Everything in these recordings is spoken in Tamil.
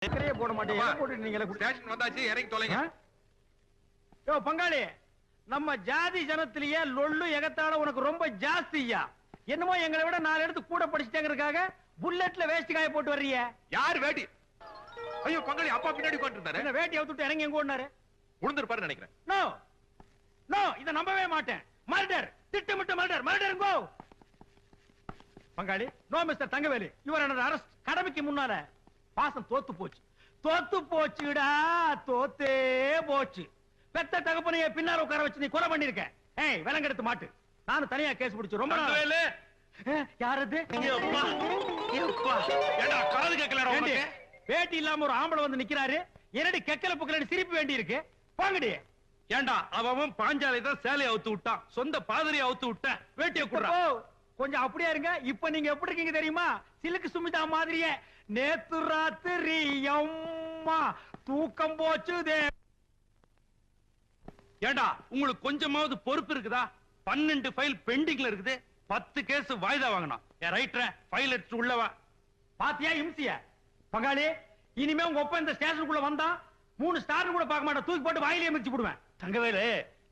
போட மாட்டேன். பங்காளி, நம்ம ஜாதி ஜனத்திலேயே லொள்ளு எகத்தால உனக்கு ரொம்ப ஜாஸ்தியா. என்னமோ எங்களை விட 4 எடுத்து கூட படிச்சுட்டாங்கிறதுக்காக புல்லட்ல வேஷ்டி காய போட்டு வர்றீங்க. யார் வேட்டி? ஐயோ பங்காளி, அப்பா பின்னாடி உட்கார்ந்துட்டாரு. என்ன வேட்டி அவுத்துட்டு இறங்கி எங்க ஓடுனாரு? உளுந்திருப்பாரு நினைக்கிறேன். நோ நோ, இத நம்பவே மாட்டேன். மர்டர், திட்டமிட்ட மர்டர். Murder go. பங்காளி, no mister Thangavelu, your under arrest. கடமைக்கு முன்னால பாசம் தோத்து போச்சு. தோத்து போச்சுடா, தோத்தே போச்சு. பெத்த தகப்பனைய பின்னால உட்கார வச்சு நீ கொலை பண்ணிருக்க. ஏய், விலங்கெடுத்து மாட்டு. நானும் தனியா கேஸ் பிடிச்சு ரொம்ப நாள். யாரது? காது கேட்கலடா உனக்கு. வேட்டி இல்லாம ஒரு ஆம்பளை வந்து நிக்கிறாரு. என்னடி கெக்கல புக்கல சிரிப்பு வேண்டி இருக்கு. போங்கடி. ஏண்டா அவன் பாஞ்சாலை தான் சேலையை அவுத்து விட்டான், சொந்த பாதிரியை அவுத்து விட்டான். வேட்டியை குடுறா. கொஞ்சம் அப்படியே இருங்க. இப்ப நீங்க எப்படி இருக்கீங்க தெரியுமா? சிலுக்கு சுமிதா மாதிரியே. நேத்து ராத்திரி அம்மா தூக்கம் போச்சுதே. ஏண்டா உங்களுக்கு கொஞ்சமாவது பொறுப்பு இருக்குதா? 12 ஃபைல் பெண்டிங்ல இருக்குது. 10 கேஸ் வாய்தா வாங்கணும். ரைட்டர் ஃபைல் எடுத்து உள்ளவா. பாத்தியா இம்சிய? பங்காளி, இனிமே உங்க ஒப்ப இந்த ஸ்டேஷனுக்குள்ள வந்தா 3 ஸ்டார் கூட பார்க்க மாட்டேன். தூக்கி போட்டு வாயிலே மிதிச்சு போடுவேன். தங்கவேலு,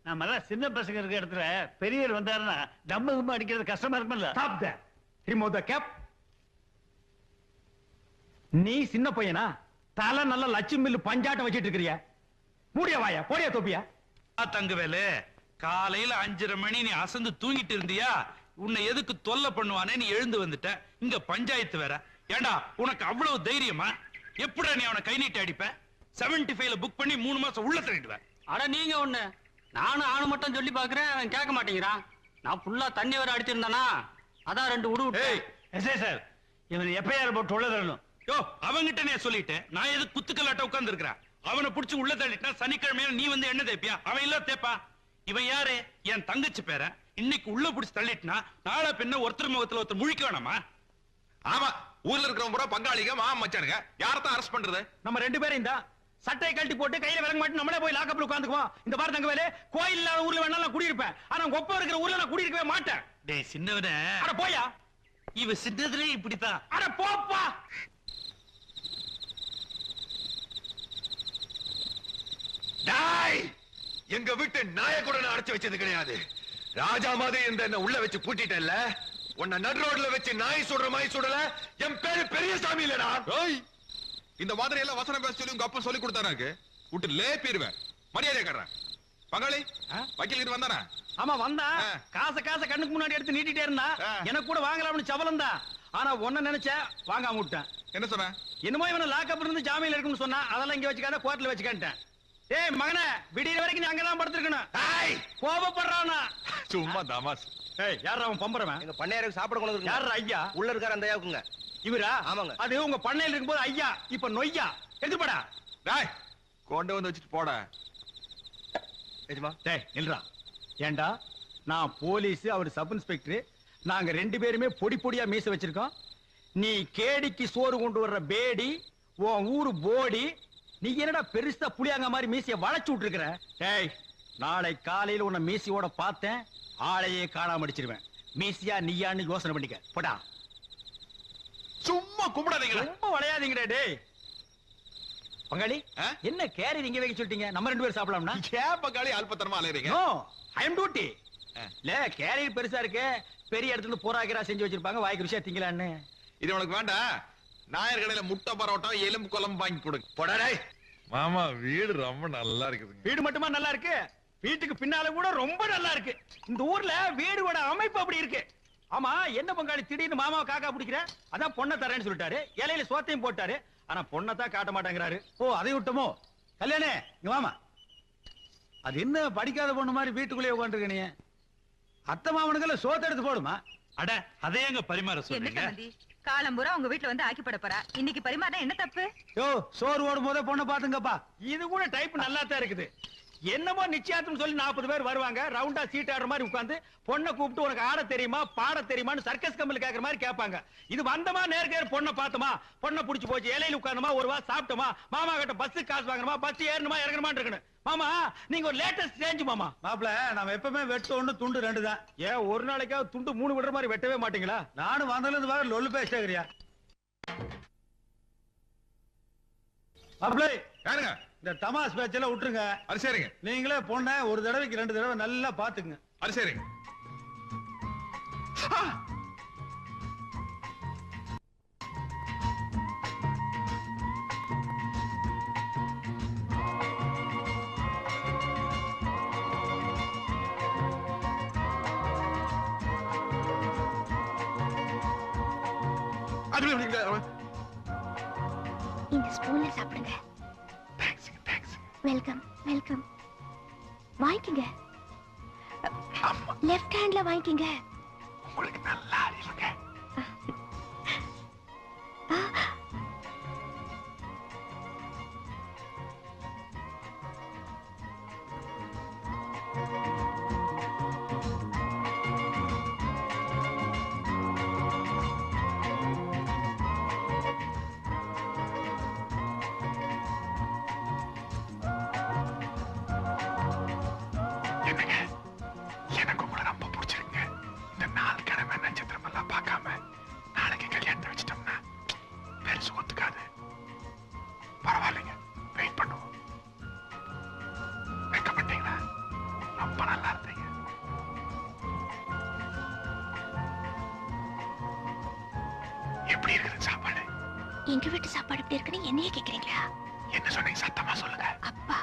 நம்ம எல்லாம் சின்ன பசங்க இருக்க இடத்துல பெரியவர் வந்தாருன்னா தம்ம கும்ம அடிக்கிறது கஷ்டமா இருக்கும்ல. Stop that. Remove the cap. நீ சின்ன பையனா? தலை நல்ல லட்சுமி மில்லு பஞ்சாட்டம் வச்சிட்டு இருக்கிறியா? மூடிய வாயா, போடியா தொப்பியா? தங்கவேலு, காலையில 5:30 மணி நீ அசந்து தூங்கிட்டு இருந்தியா? உன்னை எதுக்கு தொல்லை பண்ணுவானே நீ எழுந்து வந்துட்ட. இங்க பஞ்சாயத்து வேற. ஏண்டா உனக்கு அவ்வளவு தைரியமா? எப்படா நீ அவனை கை நீட்டி அடிப்ப? 75ல புக் பண்ணி 3 மாசம் உள்ள தள்ளிடுவேன். அட நீங்க ஒண்ணு, நானும் ஆணு மட்டும் சொல்லி பாக்குறேன், அவன் கேட்க மாட்டேங்கிறான். நான் ஃபுல்லா தண்ணி வர அடிச்சிருந்தானா, அதான் 2 உடு விட்டேன். எஸ்ஐ சார், இவன் எப்பயார் போட்டு உள்ள தரணும். யோ, அவங்கிட்ட நீ சொல்லிட்டேன். நான் எது குத்துக்கல்லாட்ட உட்கார்ந்து இருக்கிறேன். அவனை புடிச்சு உள்ள தள்ளிட்டா சனிக்கிழமையில நீ வந்து என்ன தேப்பியா? அவன் இல்ல தேப்பா. இவன் யாரு? என் தங்கச்சி பேர. இன்னைக்கு உள்ள புடிச்சு தள்ளிட்டுனா நாளை பின்ன ஒருத்தர் முகத்துல ஒருத்தர் முழிக்க வேணாமா? ஆமா, ஊர்ல இருக்கிறவங்க பூரா பங்காளிங்க மாமா மச்சானுங்க. யாரத்தான் அரெஸ்ட் பண்றது? நம்ம 2 பேரும் இந்த சட்டையை கழட்டி போட்டு கையில விலங்க மாட்டி நம்மளே போய் லாக்கப்ல உட்கார்ந்துக்குவோம். இந்த பாரு தங்கவேலு, கோயில் இல்லாத ஊர்ல வேணா நான் குடியிருப்பேன். ஆனா உங்க ஒப்ப இருக்கிற ஊர்ல நான் குடியிருக்கவே மாட்டேன். டேய் சின்னவனே, அட போயா. இவ சின்னதுலயே இப்படித்தான். அட போப்பா. டாய், எங்க வீட்டு நாய கூட நான் அடைச்சு வச்சது கிடையாது. ராஜா மாதிரி இருந்த என்ன உள்ள வச்சு பூட்டிட்டல்ல. உன்னை நடு ரோட்ல வச்சு நாய் சுடுற மாதிரி சுடல. என் பேரு பெரியசாமி இல்லடா. இந்த மாதிரி எல்லாம் வசனம் பேச சொல்லி உங்க அப்பா சொல்லி கொடுத்தாரு. விட்டு லேப்பிடுவேன். மரியாதை கட்டுறேன். பங்காளி, வக்கீல் கிட்ட வந்தானா? ஆமா வந்தா. காசை கண்ணுக்கு முன்னாடி எடுத்து நீட்டிட்டே இருந்தா. எனக்கு கூட வாங்கலாம்னு சபலம் தான். ஆனா ஒன்ன நினைச்ச வாங்காம விட்டேன். என்ன சொன்ன? என்னமோ இவனை லாக்கப் இருந்து ஜாமீன்ல இருக்குன்னு சொன்னா. அதெல்லாம் இங்க வச்சுக்காத, கோர்ட்ல வச்சுக்கிட்டேன். ஏய் மகனே, விடியற வரைக்கும் நீ அங்கதான் படுத்திருக்கணும். கோபப்படுறானா? சும்மா தமாஸ். ஏய், யாரா அவன் பம்பறவன்? எங்க பண்ணையாருக்கு சாப்பிட கொண்டு வந்து. யாரா ஐயா? உள்ள இருக்கார அந்த ஐயாவுக்குங்க. இவரா? ஆமாங்க. அது உங்க பண்ணையில இருக்கும்போது ஐயா, இப்ப நொய்யா. எதுப்படா? டாய், கொண்டு வந்து வச்சுட்டு போட. எஜமா, டேய் நில்றா. ஏண்டா, நான் போலீஸ், அவர் சப் இன்ஸ்பெக்டர். நாங்க 2 பேருமே பொடி பொடியா மீச வச்சிருக்கோம். நீ கேடிக்கு சோறு கொண்டு வர்ற பேடி, உன் ஊரு போடி. நீ என்னடா பெருசா புளியாங்க மாதிரி மீசைய வளைச்சு விட்டுருக்கிற? டேய், நாளை காலையில உன்னை மீசியோட பார்த்தேன், ஆளையே காணாம அடிச்சிருவேன். மீசியா நீயான்னு யோசனை பண்ணிக்க. போடா. சும்மா கும்பிடாதீங்களா? ரொம்ப வளையாதீங்கடா. டேய் பங்காளி, என்ன கேரி நீங்க வைக்க சொல்லிட்டீங்க? நம்ம 2 பேரும் சாப்பிடலாம்னா? ஏன் பங்காளி அல்பத்தனமா அலையறீங்க? நோ, ஐ அம் டியூட்டி. இல்ல, கேரியர் பெருசா இருக்கு. பெரிய இடத்துல இருந்து போராகிரா செஞ்சு வச்சிருப்பாங்க. வாய்க்கு ருசியா திங்கலான்னு. இது உனக்கு வேண்டாம். நாயர் கடையில முட்டை பரோட்டா எலும்பு குழம்பு வாங்கி கொடுங்க. போடா டேய். மாமா, வீடு ரொம்ப நல்லா இருக்குதுங்க. வீடு மட்டுமா நல்லா இருக்கு? வீட்டுக்கு பின்னால கூட ரொம்ப நல்லா இருக்கு. இந்த ஊர்ல வீடோட அமைப்பு அப்படி இருக்கு. ஆமா, என்ன பங்காளி திடீர்னு மாமாவை காக்கா பிடிக்கிற? அதான் பொண்ணை தரேன்னு சொல்லிட்டாரு. இலையில சோத்தையும் போட்டாரு. ஆனா பொண்ணத்தான் காட்ட மாட்டேங்கிறாரு. ஓ, அதை விட்டமோ? கல்யாணே, இங்க வாமா. அது என்ன படிக்காத பொண்ணு மாதிரி வீட்டுக்குள்ளேயே உட்காந்துருக்க நீ? அத்தை மாமனுக்குள்ள சோத்தை எடுத்து போடுமா? அட, அதே எங்க பரிமாற சொல்றீங்க? காலம்பூரா உங்க வீட்டுல வந்து ஆக்கி போட போறா. இன்னைக்கு பரிமாறினா என்ன தப்பு? யோ, சோறு ஓடும் போதே பொண்ணை பாத்துங்கப்பா. இது கூட டைப் நல்லா தான் இருக்குது. என்னமோ நிச்சயார்த்தம் சொல்லி 40 பேர் வருவாங்க. ரவுண்டா சீட் ஆடுற மாதிரி உட்கார்ந்து பொண்ணை கூப்பிட்டு உனக்கு ஆட தெரியுமா பாட தெரியுமான்னு சர்க்கஸ் கம்பெனி கேக்குற மாதிரி கேட்பாங்க. இது வந்தமா நேர்கேர் பொண்ணை பார்த்தமா, பொண்ணை புடிச்சு போச்சு, இலையில உட்கார்ந்தமா, ஒரு வா சாப்பிட்டோமா, மாமா கிட்ட பஸ் காசு வாங்கணுமா, பஸ் ஏறணுமா இறங்கணுமா இருக்கணும். மாமா, நீங்க ஒரு லேட்டஸ்ட் சேஞ்ச் மாமா. மாப்ள, நம்ம எப்பவுமே வெட்டு 1 துண்டு 2 தான். ஏன் ஒரு நாளைக்காவது துண்டு 3 விடுற மாதிரி வெட்டவே மாட்டீங்களா? நானும் வந்ததுல இருந்து லொல்லு பேசிட்டேங்கிறியா? மாப்பிள்ளை யாருங்க? இந்த தமாஸ் பேச்செல்லாம் விட்டுருங்க. அது சரிங்க. நீங்களே பொண்ண ஒரு தடவைக்கு 2 தடவை நல்லா பாத்துக்குங்க. அது சரிங்க. அது இந்த ஸ்பூன்ல சாப்பிடுங்க. Welcome welcome. வாங்கிக்கங்க. லெஃப்ட் ஹேண்ட்ல வாங்கிக்கங்க. உங்களுக்கு நல்லா அறிவுங்க. எனக்கு உங்களை ரொம்ப பிடிச்சிருங்க. இந்த 4 கிழமை நட்சத்திரம் எல்லாம் பார்க்காம நாளைக்கு கல்யாணத்தை வச்சிட்டோம்னா பெருசு ஒத்துக்காது. பரவாயில்லைங்க, வெயிட் பண்ணுவோம். வைக்கப்பட்டீங்களா? ரொம்ப நல்லா இருந்தீங்க. எப்படி இருக்குது சாப்பாடு? எங்க வீட்டு சாப்பாடு எப்படி இருக்குன்னு என்னையே கேக்குறீங்களா? என்ன சொன்னீங்க? சத்தமா சொல்லுங்க. அப்பா.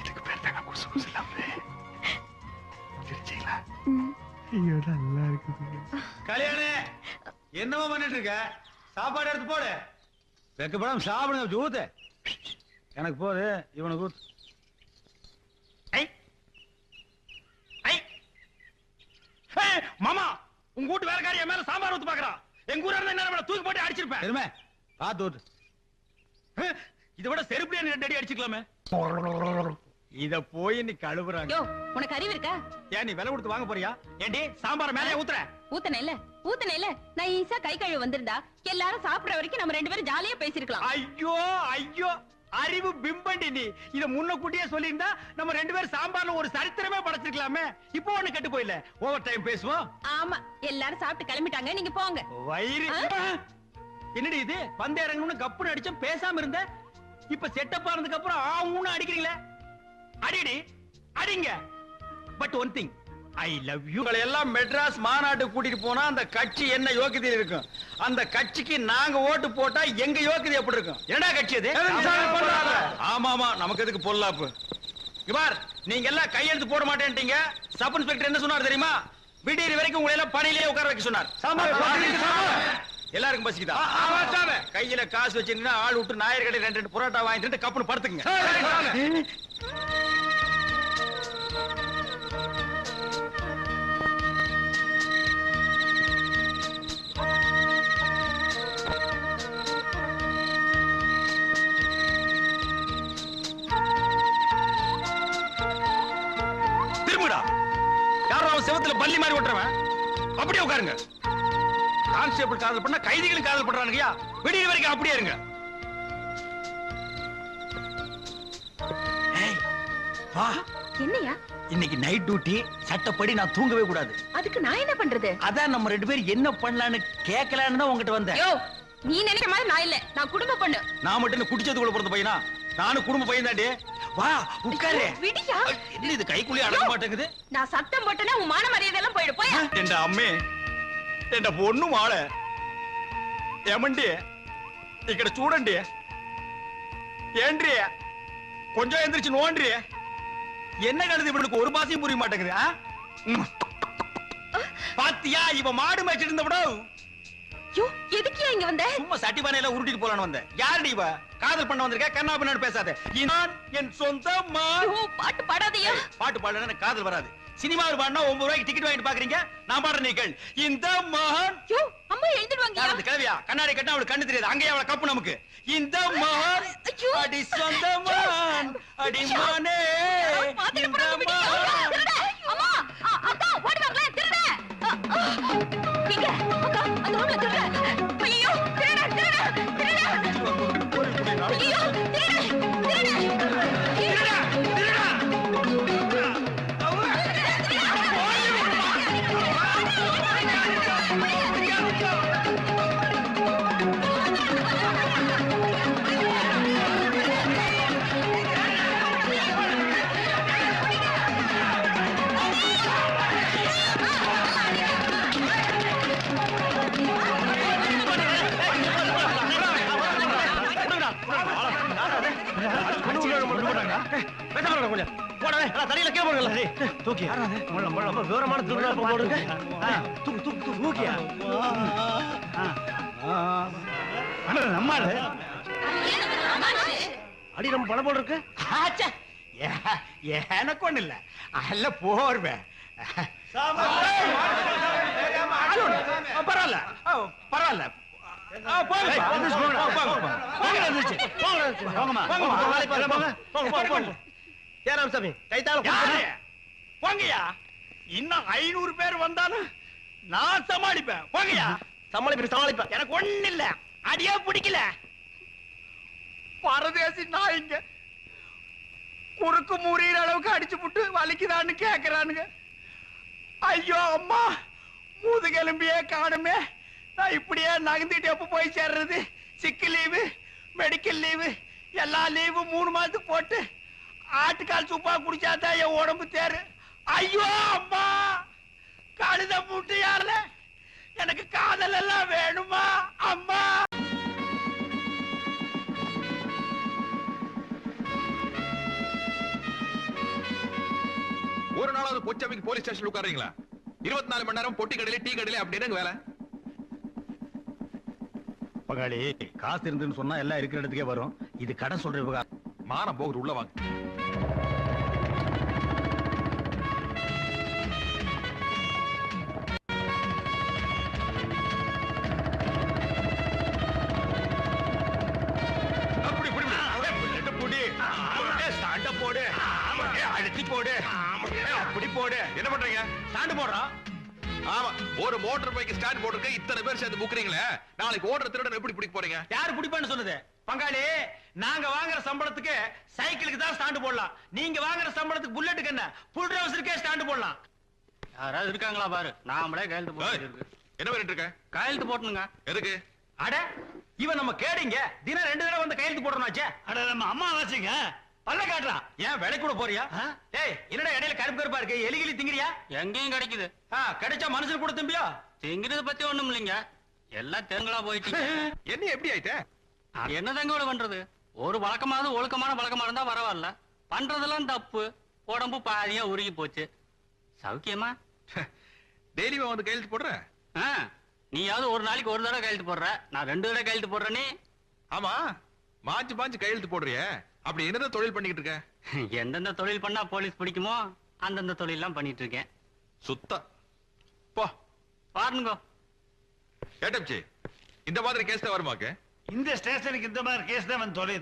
இதுக்கு பேர் தாங்க குசு குசு லவ். சிரிச்சீங்களா? ஐயோ நல்லா இருக்குது. கல்யாணி என்னமா பண்ணிட்டு இருக்க? சாப்பாடு எடுத்து போடு. வெக்கப்படாம சாப்பிடுங்க. ஊத்து. எனக்கு போது, இவனுக்கு ஊத்து. மாமா, உங்க வீட்டு வேலைக்காரி என் மேல சாம்பார் ஊத்து பாக்குறான். எங்க ஊரா இருந்தா என்ன தூக்கி போட்டு அடிச்சிருப்பேன். பெருமை பாத்து ஊத்து. இதை விட செருப்புல 2 அடி அடிச்சுக்கலாமே. இத போய் நீ கழுவுறாங்க. உனக்கு அறிவு இருக்கா? ஏன் நீ விலை கொடுத்து வாங்க போறியா? ஏண்டி சாம்பார் மேலே ஊத்துற? ஊத்தனே நான் ஈஸா கை கழுவு வந்திருந்தா எல்லாரும் சாப்பிடுற வரைக்கும் நம்ம 2 பேரும் ஜாலியா பேசிருக்கலாம். ஐயோ ஐயோ, அறிவு பிம்பண்டி நீ. இத முன்னக்கூட்டியே சொல்லியிருந்தா நம்ம 2 பேரும் சாம்பார்ல ஒரு சரித்திரமே படைச்சிருக்கலாமே. இப்போ ஒண்ணு கெட்டு போயில. ஓவர் டைம் பேசுவோம். ஆமா, எல்லாரும் சாப்பிட்டு கிளம்பிட்டாங்க, நீங்க போங்க. வயிறு என்னடி இது? பந்து இறங்கணும்னு கப்புன்னு அடிச்சோம், பேசாம இருந்த. இப்ப செட்டப் ஆனதுக்கு அப்புறம் ஆவுன்னு அடிக்கிறீங்களே. அடிடி அடிங்க. But one thing, I love you. எல்லாம் மெட்ராஸ் மாநாட்டுக்கு கூட்டிட்டு போனா அந்த கட்சி என்ன யோக்கியதை இருக்கும்? அந்த கட்சிக்கு நாங்க ஓட்டு போட்டா எங்க யோக்கியதை எப்படி இருக்கும்? என்னடா கட்சி அது? ஆமா ஆமா, நமக்கு எதுக்கு பொல்லாப்பு? இவார், நீங்க எல்லாம் கையெழுத்து போட மாட்டேன்ட்டீங்க. சப் இன்ஸ்பெக்டர் என்ன சொன்னார் தெரியுமா? விடியறி வரைக்கும் உங்களை எல்லாம் பணியிலே உட்கார வைக்க சொன்னார். எல்லாருக்கும் பசிக்குதா? கையில காசு வச்சிருந்தா ஆள் விட்டு நாயர் கடை 2 புரோட்டா வாங்கிட்டு கப்புன்னு படுத்துங்க. திரும்புடா. யாரோ செவத்துல பள்ளி மாதிரி ஓட்டுறவன். அப்படியே உட்காருங்க. கான்ஸ்டேபிள் காதல் பண்ணா கைதிகளும் காதல் பண்றானுங்கயா. விடிய வரைக்கும் அப்படியே இருங்க. வா. என்னையா? இன்னைக்கு நைட் டியூட்டி. சட்டப்படி நான் தூங்கவே கூடாது. அதுக்கு நான் என்ன பண்றது? அதான் நம்ம 2 பேரும் என்ன பண்ணலான்னு கேட்கலான்னு தான் உங்ககிட்ட வந்தேன். யோ, நீ நினைக்கிற மாதிரி நான் இல்ல. நான் குடும்ப பொண்ணு. நான் மட்டும் குடிச்சதுக்குள்ள பிறந்த பையனா? நானும் குடும்ப பையன் தாண்டி. வா உட்காரு. விடியா? என்ன இது கைக்குள்ளே அடங்க மாட்டேங்குது? நான் சத்தம் போட்டேன்னா உன் மான மரியாதை எல்லாம் போயிடு. போய் என்ற அம்மே, என்ற பொண்ணு மாள ఏమండి ఇక్కడ చూడండి. ఏండ్రి కొంచెం ఎந்திரிச்சு நோண்டி. என்ன கழுது இவனுக்கு ஒரு பாசையும் புரிய மாட்டேங்குது. பாத்தியா, இவ மாடு மேய்ச்சிட்டு இருந்தவடோ. யோ, எதுக்கு இங்க வந்த? சும்மா சட்டி பானையில உருட்டிட்டு போலான்னு வந்தேன். யாருடி இவ? காதல் பண்ண வந்திருக்க? கண்ணா பின்னாடி பேசாத. நான் என் சொந்த பாட்டு பாடாதயா. பாட்டு பாடலன்னா எனக்கு காதல் வராது. சினிமாவில் பாடினா 9 ரூபாய்க்கு டிக்கெட் வாங்கிட்டு பாக்குறீங்க. நான் பாடுற நீ கேள். இந்த மகன். யோ, அம்மா எழுந்துடுவாங்க. அந்த கிழவியா கண்ணாடி கட்டினா அவளுக்கு கண்ணு தெரியாது. அங்கேயே அவளை கப்பு நமக்கு. இந்த மகன் அடி சொந்த மகன் அடி மானே. இந்த மகன். அம்மா, அக்கா ஓடி வாங்களே. திருட. இங்க அக்கா, அந்த ரூம்ல திருட. ஐயோ, திருட திருட திருட. ஐயோ, திருட திருட திருட. கொஞ்சம் போடவே தடியில கே போடுங்கல தூக்கி ரொம்ப விவரமான திருவிழா போடுங்க தூக்கியா நம்ம அடி நம்ம பணம் போல் இருக்கு ஆச்சே, எனக்கு ஒண்ணு இல்ல அல்ல போர்வேன் பரவாயில்ல பரவாயில்ல ஏராமசாமி கைத்தால போங்கய்யா. இன்னும் 500 பேர் வந்தாலும் நான் சமாளிப்பேன். போங்கய்யா. சமாளிப்பேன் எனக்கு ஒண்ணு இல்ல, அடியே பிடிக்கல. பரதேசி நாய்ங்க குறுக்கு முறியிற அளவுக்கு அடிச்சு புட்டு வலிக்குதான்னு கேக்குறானுங்க. ஐயோ அம்மா, முதுகெலும்பியே காணுமே. நான் இப்படியே நகர்ந்துட்டு எப்ப போய் சேர்றது? சிக்கு லீவு, மெடிக்கல் லீவு, எல்லா லீவு 3 மாசத்துக்கு போட்டு ஆட்டுக்கால் சூப்பா குடிச்சாதான் என் உடம்பு தேரு. ஐயோ அம்மா, கழுத மூட்டு யாருல எனக்கு காதல் எல்லாம் வேணுமா அம்மா? ஒரு நாளாவது பொச்சாமிக்கு போலீஸ் ஸ்டேஷன் உட்காருங்களா? 24 மணி நேரம் பொட்டி கடையில டீ கடையில அப்படின்னு வேலை. பங்காளி, காசு இருந்துன்னு சொன்னா எல்லாம் இருக்கிற இடத்துக்கே வரும். இது கடன் சொல்ற விவகாரம். மானம் போகுது, உள்ள வாங்க. அப்படி இப்படி புல்லட் போடு, சண்டை போடு, அழுத்தி போடு, அப்படி போடு. என்ன பண்றீங்க? ஸ்டாண்ட் போடுறோம். ஆமா, ஒரு மோட்டார் பைக் ஸ்டாண்ட் போட்டுருக்க இத்தனை பேர் சேர்ந்து முக்குறீங்களே, நாளைக்கு ஓடுற திருடன் எப்படி பிடிக்க போறீங்க? யாரு பிடிப்பான்னு சொன்னது? பங்காளி, நாங்க வாங்குற சம்பளத்துக்கு சைக்கிளுக்கு தான் ஸ்டாண்ட் போடலாம். நீங்க வாங்குற சம்பளத்துக்கு புல்லட்டுக்கு என்ன, புல் ட்ரவுசருக்கே ஸ்டாண்ட் போடலாம். யாராவது இருக்காங்களா பாரு, நாமளே கையெழுத்து போட்டு இருக்கு. என்ன பண்ணிட்டு இருக்க? கையெழுத்து போட்டணுங்க. எதுக்கு? அட, இவன் நம்ம கேடிங்க. தினம் 2 தடவை வந்து கையெழுத்து போடுறோம்னாச்சே. அட நம்ம அம்மா வச்சுங்க பல்ல காட்டுறான். ஏன் வேலை கூட போறியா? ஏய், என்னடா இடையில கருப்பு கருப்பா இருக்கு? எலிகிலி திங்கிறியா? எங்கேயும் கிடைக்குது. கிடைச்சா மனுஷன் கூட திம்பியா? திங்கிறத பத்தி ஒண்ணும் இல்லைங்க, எல்லாம் தெருங்களா போயிட்டு. என்ன எப்படி ஆயிட்ட? என்ன தங்க பண்றது? ஒரு வழக்கமாவது ஒழுக்கமான பழக்கமா இருந்தா பரவாயில்ல. பண்றதெல்லாம் தப்பு. உடம்பு பாதியா உருகி போச்சு. சௌக்கியமா? டெய்லியும் வந்து கையெழுத்து போடுற? நீயாவது ஒரு நாளைக்கு ஒரு தடவை கையெழுத்து போடுற, நான் 2 தடவை கையெழுத்து போடுறேனே. ஆமா, மாஞ்சு பாஞ்சு கையெழுத்து போடுறிய, அப்படி என்னதான் தொழில் பண்ணிக்கிட்டு இருக்க? எந்தெந்த தொழில் பண்ணா போலீஸ் பிடிக்குமோ அந்தந்த தொழில் எல்லாம் பண்ணிட்டு இருக்கேன். சுத்த போ பாருங்க. ஏட்டப்சி, இந்த மாதிரி கேஸ் தான் வருமாக்கு? இந்த ஸ்டேஷனுக்கு இந்த மாதிரி கேஸ் தான் வந்து தொலையுது.